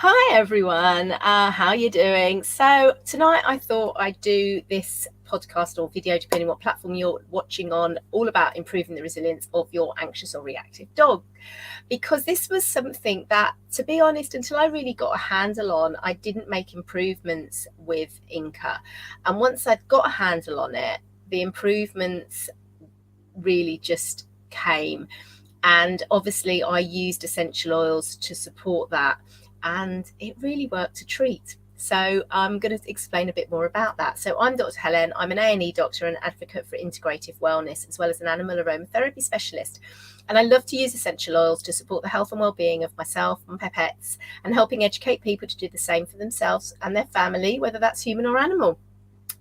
Hi everyone, how you doing? So tonight I thought I'd do this podcast or video, depending what platform you're watching on, all about improving the resilience of your anxious or reactive dog. Because this was something that, to be honest, until I really got a handle on, I didn't make improvements with Inca. And once I'd got a handle on it, the improvements really just came. And obviously I used essential oils to support that, and it really worked a treat. So I'm going to explain a bit more about that. So I'm Dr. Helen. I'm an A&E doctor and advocate for integrative wellness, as well as an animal aromatherapy specialist. And I love to use essential oils to support the health and well-being of myself and my pets, and helping educate people to do the same for themselves and their family, whether that's human or animal.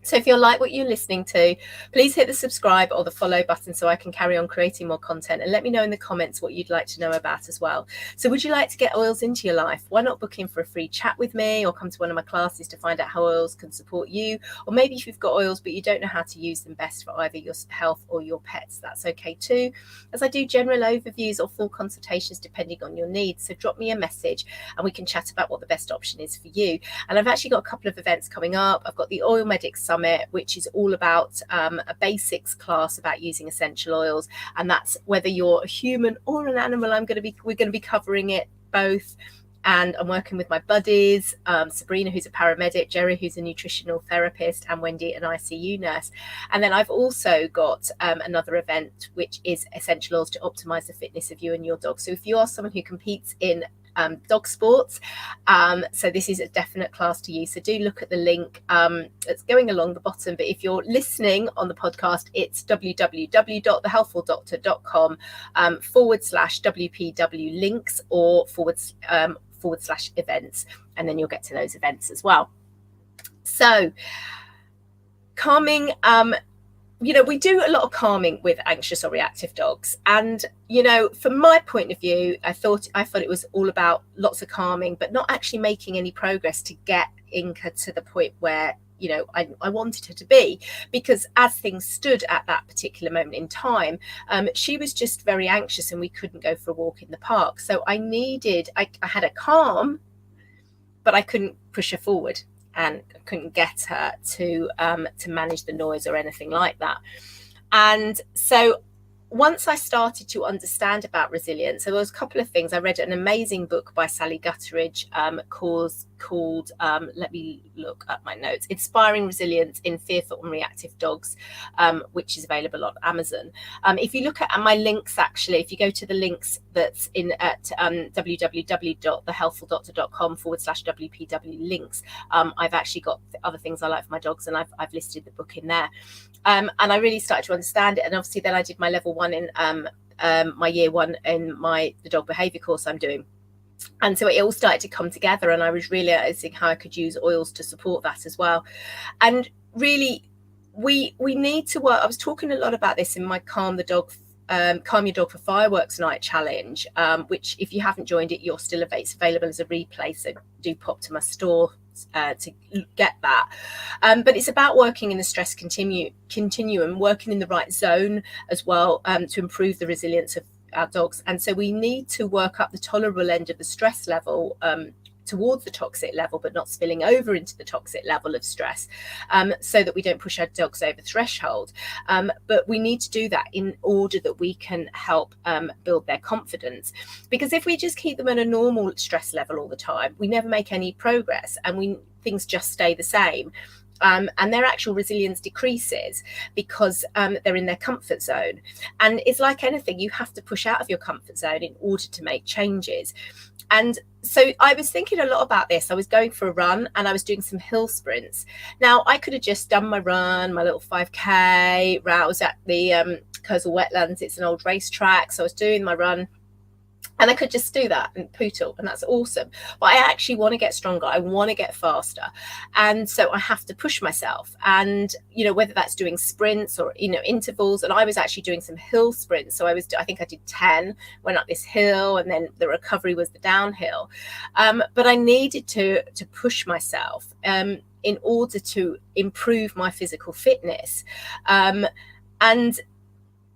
So if you like what you're listening to, please hit the subscribe or the follow button so I can carry on creating more content, and let me know in the comments what you'd like to know about as well. So would you like to get oils into your life? Why not book in for a free chat with me, or come to one of my classes to find out how oils can support you? Or maybe if you've got oils but you don't know how to use them best for either your health or your pets, that's okay too, as I do general overviews or full consultations depending on your needs. So drop me a message and we can chat about what the best option is for you. And I've actually got a couple of events coming up. I've got the Oil Medics Summit, which is all about a basics class about using essential oils, and that's whether you're a human or an animal. We're going to be covering it both. And I'm working with my buddies, Sabrina, who's a paramedic, Jerry, who's a nutritional therapist, and Wendy, an ICU nurse. And then I've also got another event, which is essential oils to optimize the fitness of you and your dog. So if you are someone who competes in dog sports, so this is a definite class to use. So do look at the link that's going along the bottom. But if you're listening on the podcast, it's www.thehealthfuldoctor.com /WPW links or / events, and then you'll get to those events as well. So calming, we do a lot of calming with anxious or reactive dogs. And, from my point of view, I thought it was all about lots of calming, but not actually making any progress to get Inca to the point where, I wanted her to be. Because as things stood at that particular moment in time, she was just very anxious and we couldn't go for a walk in the park. So I had a calm, but I couldn't push her forward, and couldn't get her to manage the noise or anything like that. And so once I started to understand about resilience, there was a couple of things. I read an amazing book by Sally Gutteridge called let me look at my notes, Inspiring Resilience in Fearful and Reactive Dogs, which is available on Amazon. If you look at my links, actually, if you go to the links that's in at www.thehealthfuldoctor.com /WPW links, I've actually got other things I like for my dogs, and I've listed the book in there. And I really started to understand it. And obviously then I did my level 1 in my year 1 in the dog behavior course I'm doing. And so it all started to come together, and I was realizing how I could use oils to support that as well. And really, we need to work. I was talking a lot about this in my Calm Your Dog for Fireworks Night challenge, which, if you haven't joined it, it's available as a replay. So do pop to my store to get that. But it's about working in the stress continuum, working in the right zone as well, to improve the resilience of our dogs. And so we need to work up the tolerable end of the stress level towards the toxic level, but not spilling over into the toxic level of stress, so that we don't push our dogs over threshold. But we need to do that in order that we can help build their confidence. Because if we just keep them at a normal stress level all the time, we never make any progress, and things just stay the same. And their actual resilience decreases because they're in their comfort zone. And it's like anything, you have to push out of your comfort zone in order to make changes. And so I was thinking a lot about this. I was going for a run and I was doing some hill sprints. Now, I could have just done my run, my little 5K. I was at the Kersal Wetlands. It's an old racetrack. So I was doing my run. And I could just do that and poodle, and that's awesome. But I actually want to get stronger. I want to get faster. And so I have to push myself. And, whether that's doing sprints or, intervals. And I was actually doing some hill sprints. So I think I did 10, went up this hill, and then the recovery was the downhill. But I needed to push myself in order to improve my physical fitness. And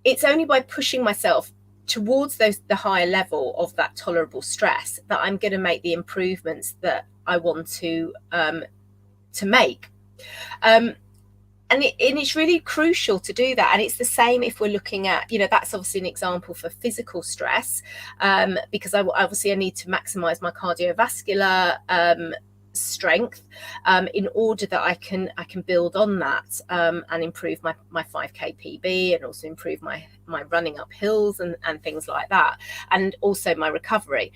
it's only by pushing myself towards the higher level of that tolerable stress that I'm going to make the improvements that I want to make. And it's really crucial to do that. And it's the same if we're looking at, that's obviously an example for physical stress, because I need to maximize my cardiovascular strength in order that I can build on that and improve my 5K PB, and also improve my running up hills and things like that, and also my recovery.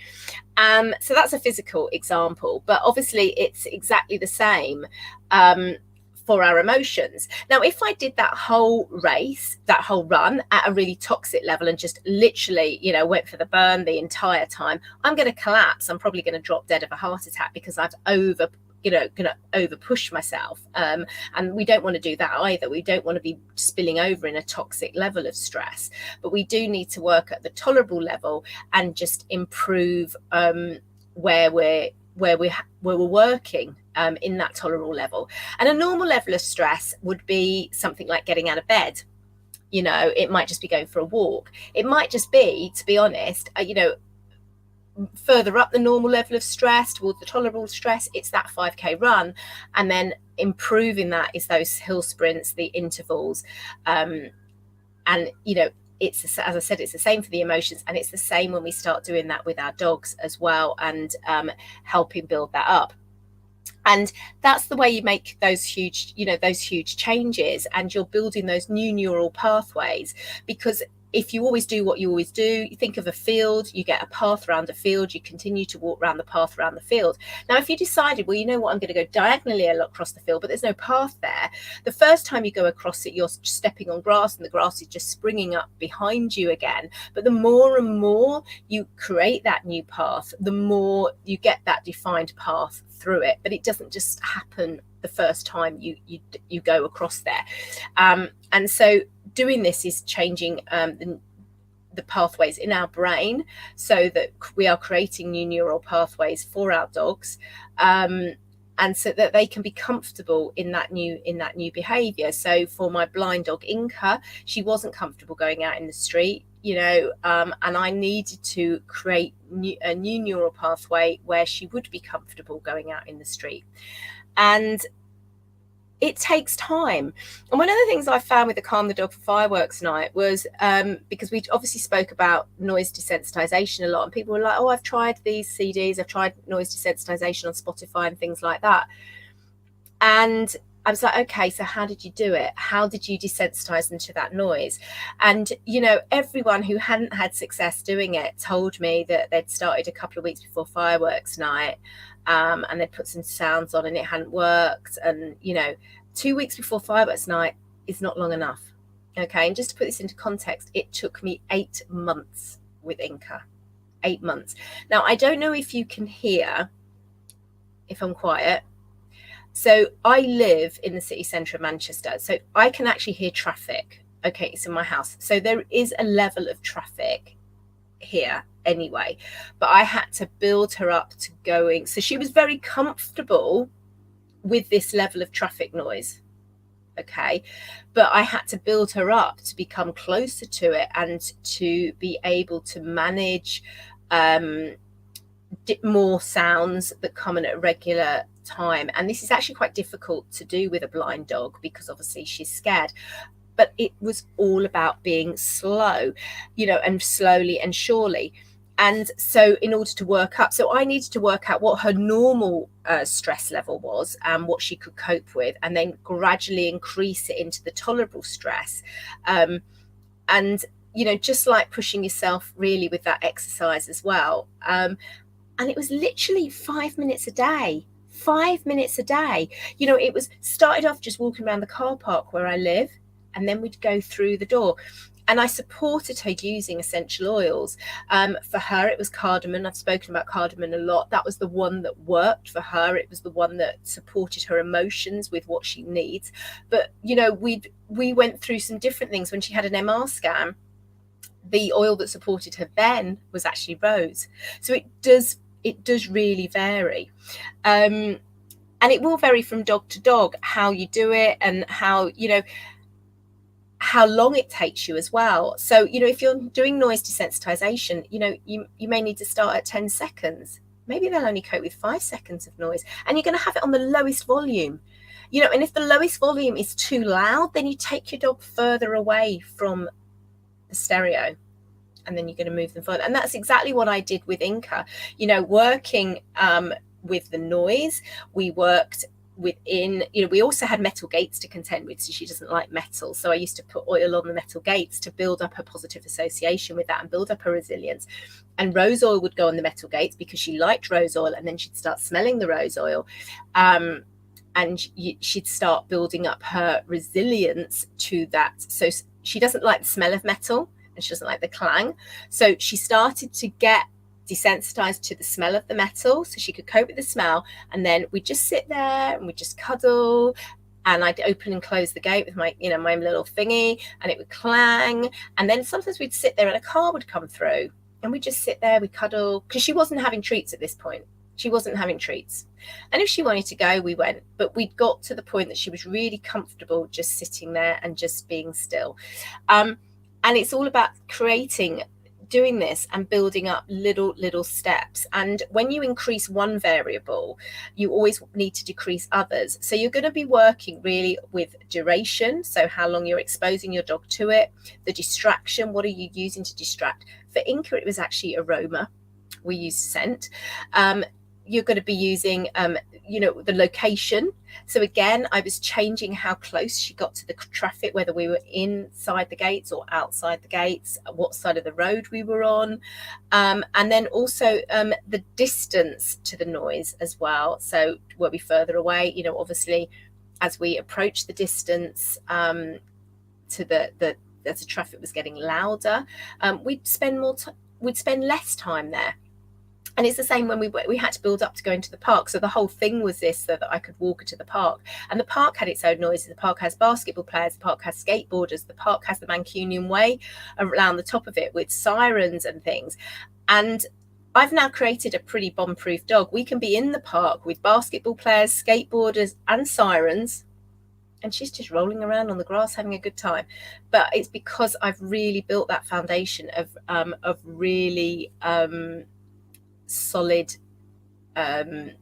So that's a physical example, but obviously it's exactly the same for our emotions. Now, if I did that whole race, that whole run at a really toxic level and just literally, went for the burn the entire time, I'm going to collapse. I'm probably going to drop dead of a heart attack because I've going to over push myself. And we don't want to do that either. We don't want to be spilling over in a toxic level of stress, but we do need to work at the tolerable level and just improve where we're working in that tolerable level. And a normal level of stress would be something like getting out of bed. It might just be going for a walk. It might just be, to be honest, further up the normal level of stress towards the tolerable stress, it's that 5K run. And then improving that is those hill sprints, the intervals. It's, as I said, it's the same for the emotions, and it's the same when we start doing that with our dogs as well, and helping build that up. And that's the way you make those huge changes, and you're building those new neural pathways. Because if you always do what you always do, you think of a field, you get a path around a field, you continue to walk around the path around the field. Now, if you decided, well, I'm going to go diagonally across the field, but there's no path there, the first time you go across it, you're stepping on grass and the grass is just springing up behind you again. But the more and more you create that new path, the more you get that defined path through it. But it doesn't just happen the first time you go across there. And so doing this is changing the pathways in our brain, so that we are creating new neural pathways for our dogs, and so that they can be comfortable in that new behavior. So for my blind dog Inca, she wasn't comfortable going out in the street, and I needed to create a new neural pathway where she would be comfortable going out in the street. And it takes time. And one of the things I found with the Calm the Dog for Fireworks night was, because we obviously spoke about noise desensitization a lot, and people were like, oh, I've tried these CDs, I've tried noise desensitization on Spotify and things like that. And I was like, okay, so how did you do it? How did you desensitize them to that noise? And, everyone who hadn't had success doing it told me that they'd started a couple of weeks before fireworks night, and they'd put some sounds on and it hadn't worked. And, 2 weeks before fireworks night is not long enough. Okay. And just to put this into context, it took me 8 months with Inca. 8 months. Now, I don't know if you can hear if I'm quiet. So I live in the city centre of Manchester, so I can actually hear traffic. Okay, it's in my house. So there is a level of traffic here anyway, but I had to build her up to going. So she was very comfortable with this level of traffic noise. Okay, but I had to build her up to become closer to it and to be able to manage more sounds that come in at a regular time. And this is actually quite difficult to do with a blind dog because obviously she's scared. But it was all about being slow, and slowly and surely. And so in order to work up, so I needed to work out what her normal stress level was and what she could cope with, and then gradually increase it into the tolerable stress. And, just like pushing yourself really with that exercise as well. And it was literally 5 minutes a day. 5 minutes a day. It was started off just walking around the car park where I live, and then we'd go through the door. And I supported her using essential oils. For her, it was cardamom. I've spoken about cardamom a lot. That was the one that worked for her. It was the one that supported her emotions with what she needs. But, we went through some different things. When she had an MR scan, the oil that supported her then was actually rose. So it does really vary. And it will vary from dog to dog, how you do it and how how long it takes you as well. So, you know, if you're doing noise desensitization, you know, you may need to start at 10 seconds. Maybe they'll only cope with 5 seconds of noise, and you're going to have it on the lowest volume. You know, and if the lowest volume is too loud, then you take your dog further away from the stereo, and then you're going to move them further. And that's exactly what I did with Inca. You know, working with the noise, we worked within, you know, we also had metal gates to contend with, so she doesn't like metal. So I used to put oil on the metal gates to build up her positive association with that and build up her resilience. And rose oil would go on the metal gates because she liked rose oil, and then she'd start smelling the rose oil. And she'd start building up her resilience to that. So she doesn't like the smell of metal, and she doesn't like the clang. So she started to get desensitized to the smell of the metal, so she could cope with the smell. And then we'd just sit there and we'd just cuddle, and I'd open and close the gate with my, you know, my little thingy, and it would clang. And then sometimes we'd sit there and a car would come through, and we'd just sit there, we'd cuddle, because she wasn't having treats at this point. She wasn't having treats. And if she wanted to go, we went. But we'd got to the point that she was really comfortable just sitting there and just being still. And it's all about doing this and building up little steps. And when you increase one variable, you always need to decrease others. So you're going to be working really with duration, so how long you're exposing your dog to it, the distraction, what are you using to distract. For Inca, it was actually aroma. We used scent. You're going to be using, you know, the location. So again, I was changing how close she got to the traffic, whether we were inside the gates or outside the gates, what side of the road we were on. And then also the distance to the noise as well. So were we further away? You know, obviously, as we approached the distance to as the traffic was getting louder, we'd spend less time there. And it's the same when we had to build up to go into the park. So the whole thing was this, so that I could walk her to the park. And the park had its own noises. The park has basketball players. The park has skateboarders. The park has the Mancunian Way around the top of it with sirens and things. And I've now created a pretty bomb-proof dog. We can be in the park with basketball players, skateboarders, and sirens, and she's just rolling around on the grass having a good time. But it's because I've really built that foundation of really solid, a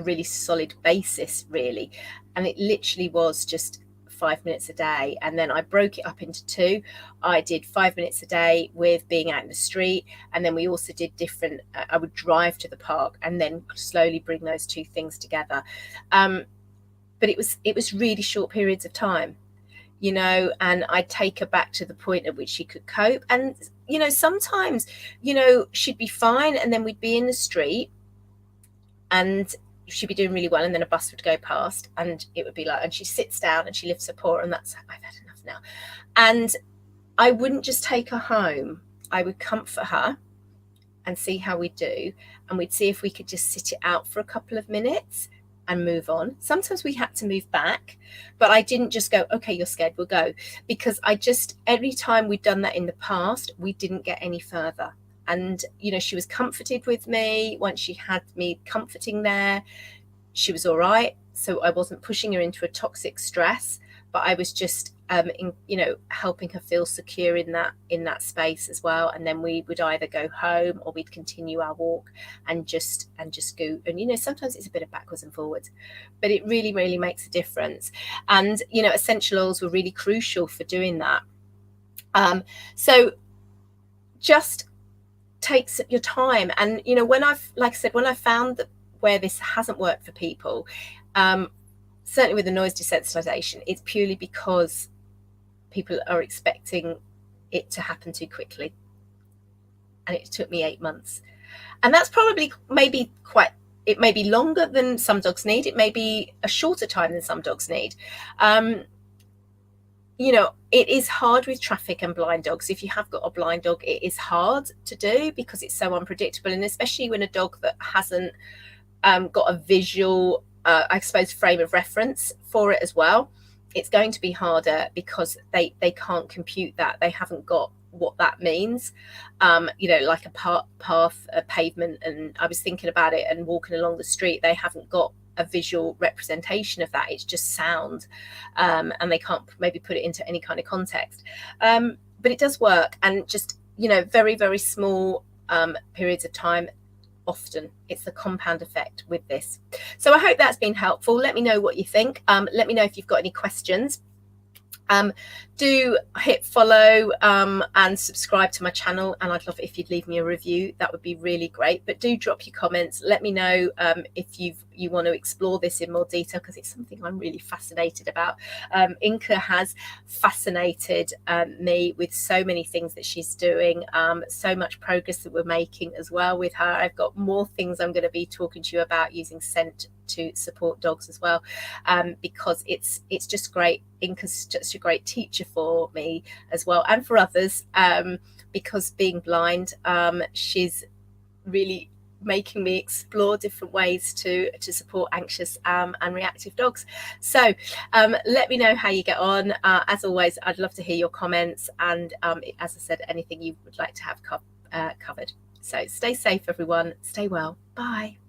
really solid basis, really. And it literally was just 5 minutes a day, and then I broke it up into two. I did 5 minutes a day with being out in the street, and then we also did different, I would drive to the park and then slowly bring those two things together. But it was really short periods of time, you know, and I'd take her back to the point at which she could cope. And you know, sometimes, you know, she'd be fine, and then we'd be in the street and she'd be doing really well, and then a bus would go past, and it would be like, and she sits down and she lifts her paw, and that's, I've had enough now. And I wouldn't just take her home. I would comfort her and see how we do, and we'd see if we could just sit it out for a couple of minutes and move on. Sometimes we had to move back, but I didn't just go, okay, you're scared, we'll go, because every time we'd done that in the past, we didn't get any further. And you know, she was comforted with me. Once she had me comforting there, she was all right. So I wasn't pushing her into a toxic stress, but I was just you know, helping her feel secure in that space as well. And then we would either go home or we'd continue our walk and just go. And you know, sometimes it's a bit of backwards and forwards, but it really, really makes a difference. And you know, essential oils were really crucial for doing that. So just takes your time. And you know, when I've found that where this hasn't worked for people, certainly with the noise desensitization, it's purely because people are expecting it to happen too quickly. And it took me 8 months. And that's probably it may be longer than some dogs need. It may be a shorter time than some dogs need. You know, it is hard with traffic and blind dogs. If you have got a blind dog, it is hard to do because it's so unpredictable. And especially when a dog that hasn't got a visual, I suppose, frame of reference for it as well, it's going to be harder because they can't compute that. They haven't got what that means, like a path, a pavement. And I was thinking about it, and walking along the street, they haven't got a visual representation of that. It's just sound, and they can't maybe put it into any kind of context, but it does work. And just very, very small periods of time, often it's the compound effect with this. So I hope that's been helpful. Let me know what you think. Let me know if you've got any questions. Do hit follow and subscribe to my channel, and I'd love it if you'd leave me a review. That would be really great. But do drop your comments. Let me know if you want to explore this in more detail, because it's something I'm really fascinated about. Inka has fascinated me with so many things that she's doing, so much progress that we're making as well with her. I've got more things I'm going to be talking to you about using scent to support dogs as well, because it's just great. Inka's just a great teacher for me as well, and for others, because being blind, she's really making me explore different ways to support anxious and reactive dogs. So let me know how you get on. As always, I'd love to hear your comments, and as I said, anything you would like to have covered. So stay safe, everyone. Stay well. Bye.